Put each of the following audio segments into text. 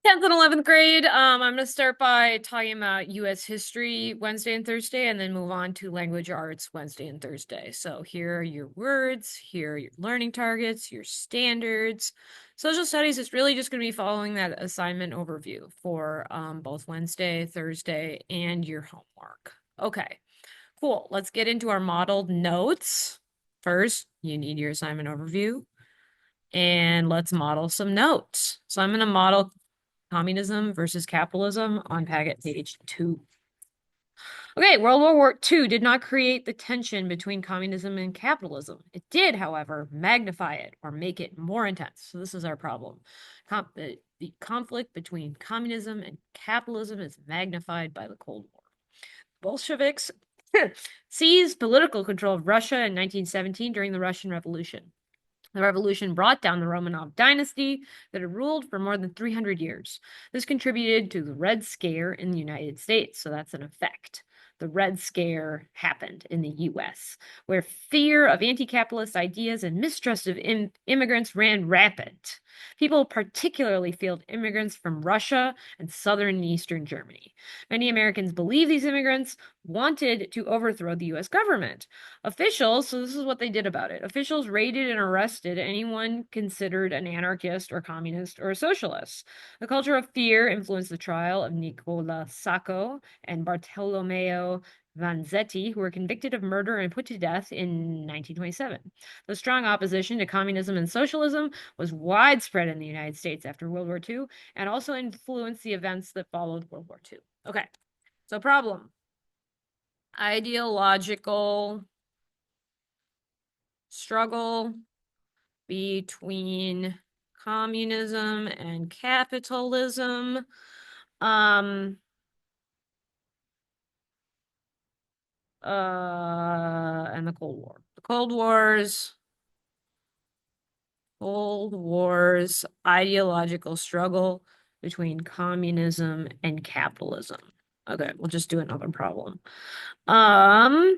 10th and 11th grade. I'm going to start by talking about U.S. history Wednesday and Thursday, and then move on to language arts Wednesday and Thursday. So here are your words, here are your learning targets, your standards. Social studies is really just going to be following that assignment overview for both Wednesday, Thursday, and your homework. Okay, cool. Let's get into our modeled notes. First, you need your assignment overview. And let's model some notes. So I'm going to model communism versus capitalism on packet page 2. Okay, World War II did not create the tension between communism and capitalism. It did, however, magnify it or make it more intense. So this is our problem. The conflict between communism and capitalism is magnified by the Cold War. Bolsheviks seized political control of Russia in 1917 during the Russian Revolution. The revolution brought down the Romanov dynasty that had ruled for more than 300 years. This contributed to the Red Scare in the United States, so that's an effect. The Red Scare happened in the US, where fear of anti capitalist ideas and mistrust of immigrants ran rampant. People particularly feared immigrants from Russia and southern and eastern Germany. Many Americans believe these immigrants wanted to overthrow the US government. Officials, so this is what they did about it. Officials raided and arrested anyone considered an anarchist or communist or a socialist. The culture of fear influenced the trial of Nicola Sacco and Bartolomeo Vanzetti, who were convicted of murder and put to death in 1927. The strong opposition to communism and socialism was widespread in the United States after World War II and also influenced the events that followed World War II. Okay, so problem. Ideological struggle between communism and capitalism. And the Cold War. The Cold War's ideological struggle between communism and capitalism. Okay, we'll just do another problem. The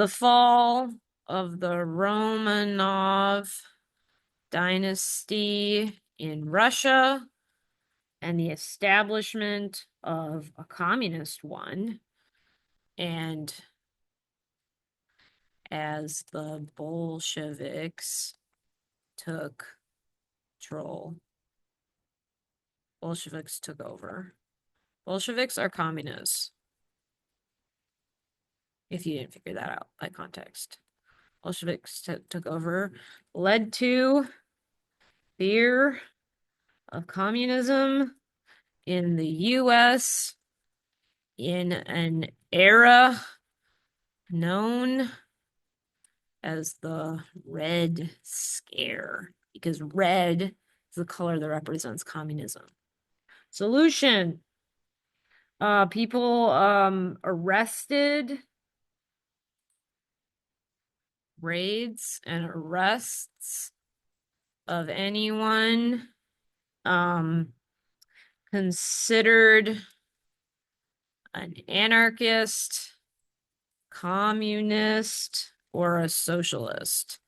fall of the Romanov dynasty in Russia and the establishment of a communist one. And as the Bolsheviks took control, Bolsheviks took over. Bolsheviks are communists, if you didn't figure that out by context. Bolsheviks took over, led to fear of communism in the US in an era known as the Red Scare, because red is the color that represents communism. Solution. People arrested, raids and arrests of anyone considered an anarchist, communist, or a socialist,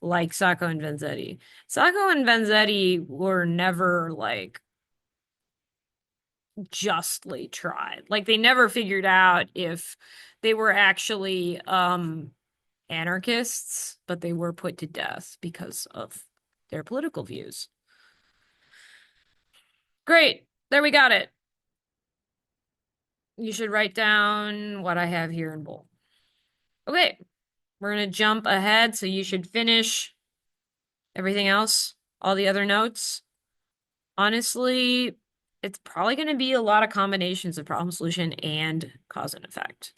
like Sacco and Vanzetti. Sacco and Vanzetti were never like justly tried. Like they never figured out if they were actually anarchists, but they were put to death because of their political views. Great. There we got it. You should write down what I have here in bold. Okay. We're going to jump ahead, so you should finish everything else, all the other notes. Honestly, it's probably going to be a lot of combinations of problem solution and cause and effect.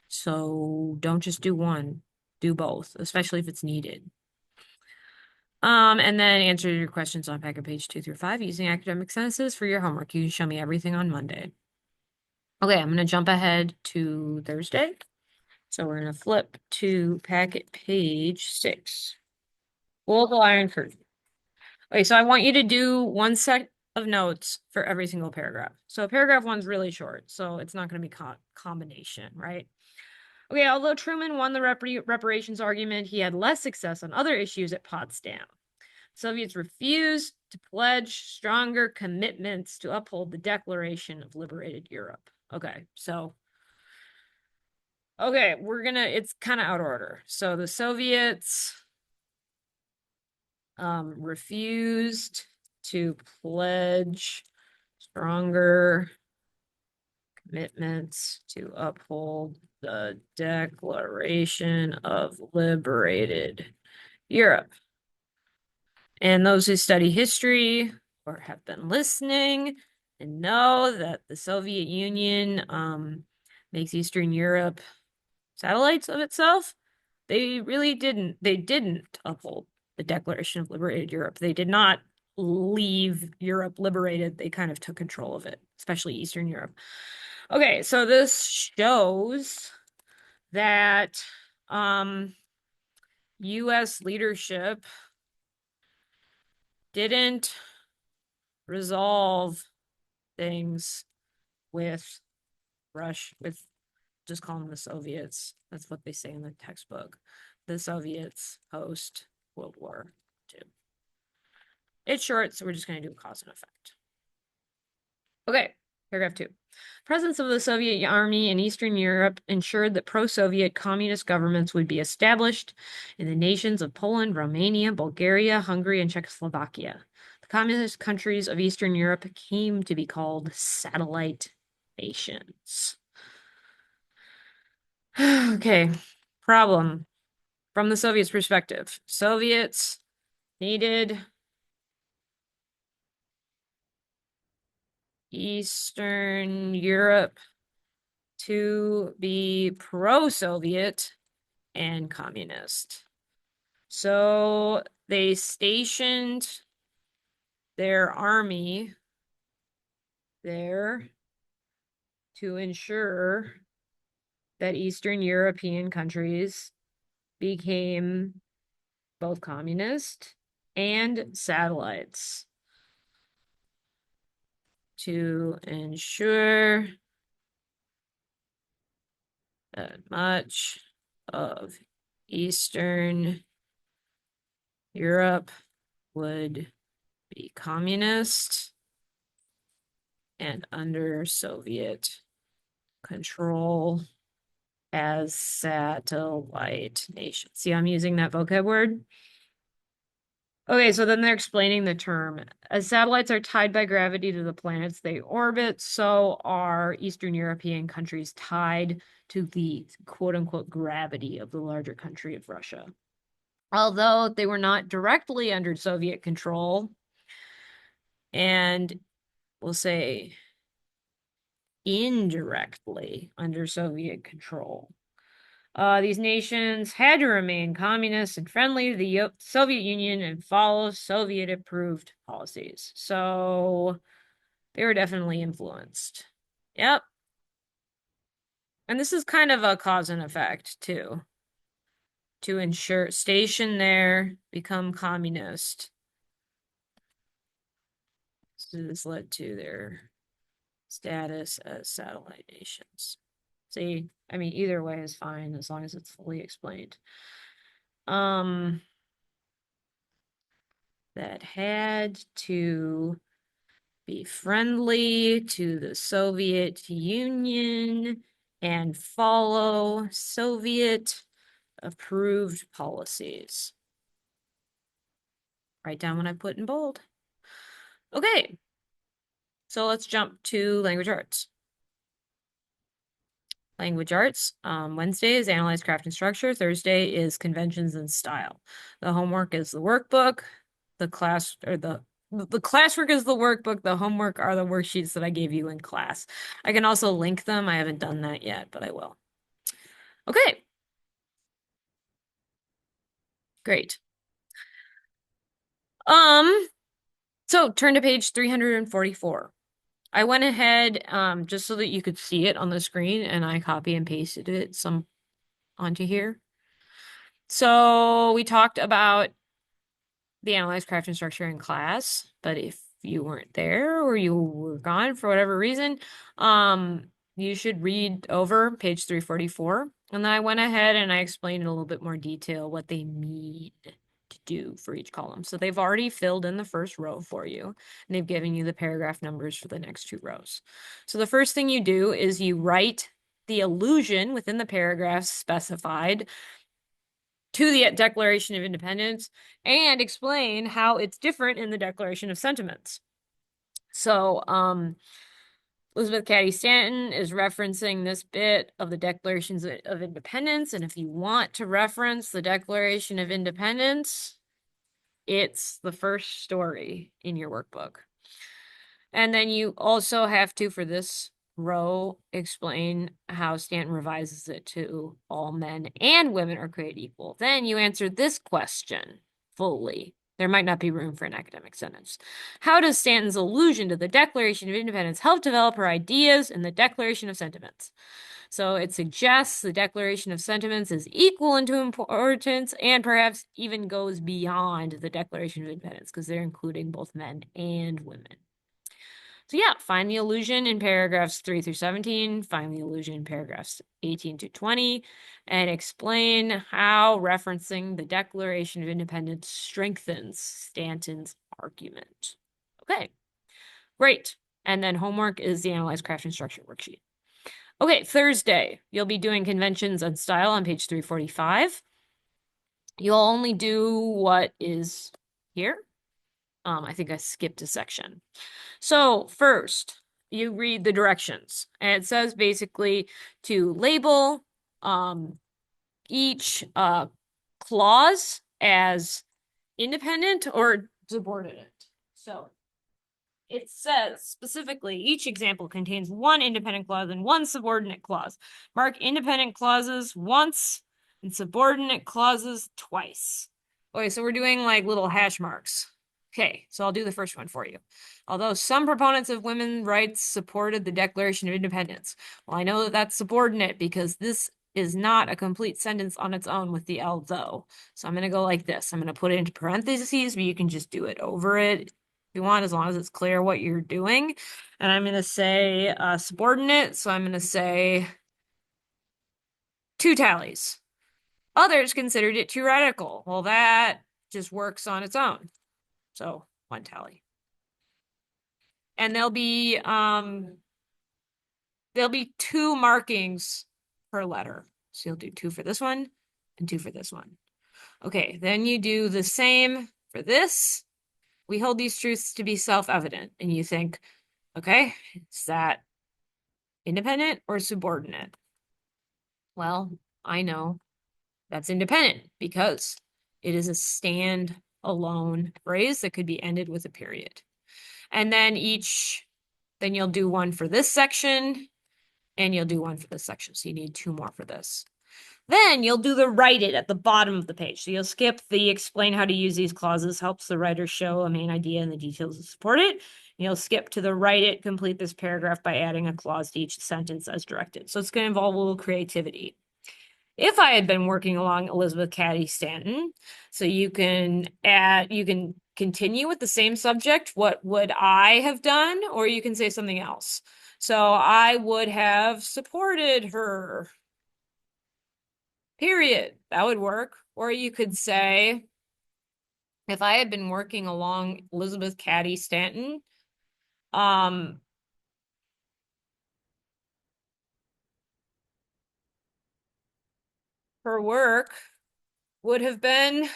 So don't just do one, do both, especially if it's needed. And then answer your questions on packet page 2 through 5 using academic sentences for your homework. You can show me everything on Monday. Okay, I'm going to jump ahead to Thursday. So we're going to flip to packet page 6. Global Iron Curtain. Okay, so I want you to do one set of notes for every single paragraph. So paragraph 1's really short, so it's not going to be combination, right? Okay, although Truman won the reparations argument, he had less success on other issues at Potsdam. Soviets refused to pledge stronger commitments to uphold the Declaration of Liberated Europe. Okay, so it's kind of out of order. So the Soviets refused to pledge stronger commitments to uphold the Declaration of Liberated Europe. And those who study history or have been listening and know that the Soviet Union makes Eastern Europe satellites of itself, they didn't uphold the Declaration of Liberated Europe. They did not leave Europe liberated. They kind of took control of it, especially Eastern Europe. Okay, so this shows that US leadership didn't resolve things with just calling them the Soviets. That's what they say in the textbook. The Soviets post World War II. It's short, so we're just going to do a cause and effect. Okay, paragraph 2. Presence of the Soviet army in Eastern Europe ensured that pro-Soviet communist governments would be established in the nations of Poland, Romania, Bulgaria, Hungary, and Czechoslovakia. The communist countries of Eastern Europe came to be called satellite nations. Okay, problem from the Soviets' perspective. Soviets needed Eastern Europe to be pro-Soviet and communist. So they stationed their army there to ensure that Eastern European countries became both communist and satellites to ensure that much of Eastern Europe would be communist and under Soviet control as satellite nations. See, I'm using that vocab word. Okay, so then they're explaining the term. As satellites are tied by gravity to the planets they orbit, so are Eastern European countries tied to the quote-unquote gravity of the larger country of Russia. Although they were not directly under Soviet control, and we'll say indirectly under Soviet control. These nations had to remain communist and friendly to the Soviet Union and follow Soviet-approved policies. So they were definitely influenced. Yep. And this is kind of a cause and effect, too. To ensure station there, become communist. So this led to their status as satellite nations. See, I mean, either way is fine as long as it's fully explained. That had to be friendly to the Soviet Union and follow Soviet approved policies. Write down what I put in bold. Okay, so let's jump to language arts. Language arts. Wednesday is analyze, craft, and structure. Thursday is conventions and style. The homework is the workbook. The classwork is the workbook. The homework are the worksheets that I gave you in class. I can also link them. I haven't done that yet, but I will. Okay. Great. So turn to page 344. I went ahead, just so that you could see it on the screen, and I copy and pasted it onto here. So we talked about the analyze, craft, and structure in class, but if you weren't there or you were gone for whatever reason, you should read over page 344. And then I went ahead and I explained in a little bit more detail what they mean to do for each column. So they've already filled in the first row for you, and they've given you the paragraph numbers for the next 2 rows. So the first thing you do is you write the allusion within the paragraph specified to the Declaration of Independence and explain how it's different in the Declaration of Sentiments. So, Elizabeth Cady Stanton is referencing this bit of the Declarations of Independence, and if you want to reference the Declaration of Independence, it's the first story in your workbook. And then you also have to, for this row, explain how Stanton revises it to all men and women are created equal. Then you answer this question fully. There might not be room for an academic sentence. How does Stanton's allusion to the Declaration of Independence help develop her ideas in the Declaration of Sentiments? So it suggests the Declaration of Sentiments is equal into importance and perhaps even goes beyond the Declaration of Independence because they're including both men and women. So yeah, find the allusion in paragraphs 3 through 17, find the allusion in paragraphs 18 to 20, and explain how referencing the Declaration of Independence strengthens Stanton's argument. Okay, great. And then homework is the Analyze, Craft, and Structure worksheet. Okay, Thursday, you'll be doing conventions and style on page 345. You'll only do what is here. I think I skipped a section. So first, you read the directions, and it says basically to label each clause as independent or subordinate. So it says specifically each example contains one independent clause and one subordinate clause. Mark independent clauses once and subordinate clauses twice. Okay, so we're doing like little hash marks. Okay, so I'll do the first one for you. Although some proponents of women's rights supported the Declaration of Independence, well, I know that that's subordinate because this is not a complete sentence on its own with the L though. So I'm going to go like this. I'm going to put it into parentheses, but you can just do it over it if you want, as long as it's clear what you're doing. And I'm going to say subordinate, so I'm going to say 2 tallies. Others considered it too radical. Well, that just works on its own. So 1 tally. And there'll be 2 markings per letter. So you'll do 2 for this one and 2 for this one. Okay, then you do the same for this. We hold these truths to be self-evident, and you think, okay, is that independent or subordinate? Well, I know that's independent because it is a stand-alone phrase that could be ended with a period. And then you'll do 1 for this section, and you'll do 1 for this section. So you need 2 more for this. Then you'll do the write it at the bottom of the page. So you'll skip the explain how to use these clauses, helps the writer show a main idea and the details to support it. You'll skip to the write it, complete this paragraph by adding a clause to each sentence as directed. So it's going to involve a little creativity. If I had been working along Elizabeth Cady Stanton, so you can continue with the same subject, what would I have done? Or you can say something else. So I would have supported her. Period. That would work. Or you could say, if I had been working along Elizabeth Cady Stanton, her work would have been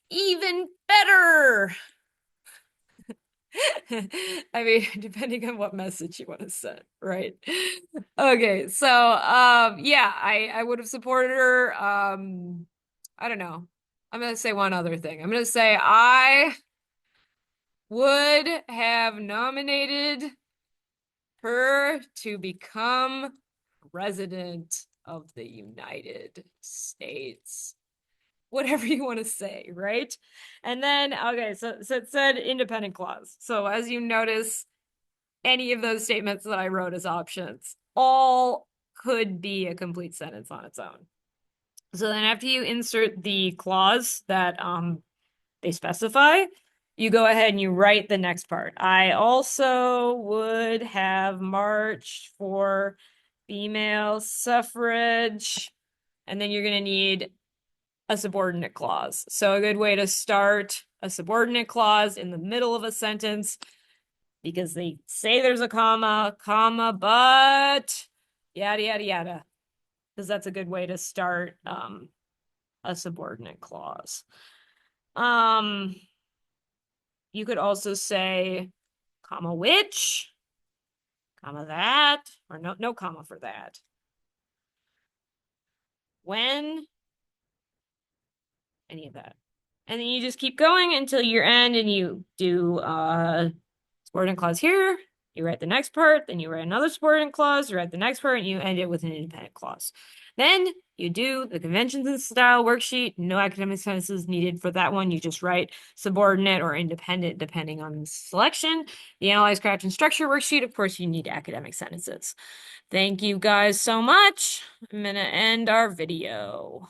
even better. I mean, depending on what message you want to send, right? Okay, so yeah, I would have supported her. I don't know. I'm gonna say one other thing. I'm gonna say I would have nominated her to become president of the United States. Whatever you want to say, right? And then, okay, so it said independent clause. So as you notice, any of those statements that I wrote as options all could be a complete sentence on its own. So then after you insert the clause that they specify, you go ahead and you write the next part. I also would have marched for female suffrage. And then you're going to need a subordinate clause. So a good way to start a subordinate clause in the middle of a sentence, because they say there's a comma, but yada, yada, yada. Because that's a good way to start a subordinate clause. You could also say comma which, comma that, or no comma for that. When, any of that. And then you just keep going until your end and you do subordinate clause here, you write the next part, then you write another subordinate clause, you write the next part, and you end it with an independent clause. Then you do the conventions and style worksheet. No academic sentences needed for that one. You just write subordinate or independent depending on the selection. The analyze, craft, and structure worksheet, of course, you need academic sentences. Thank you guys so much. I'm going to end our video.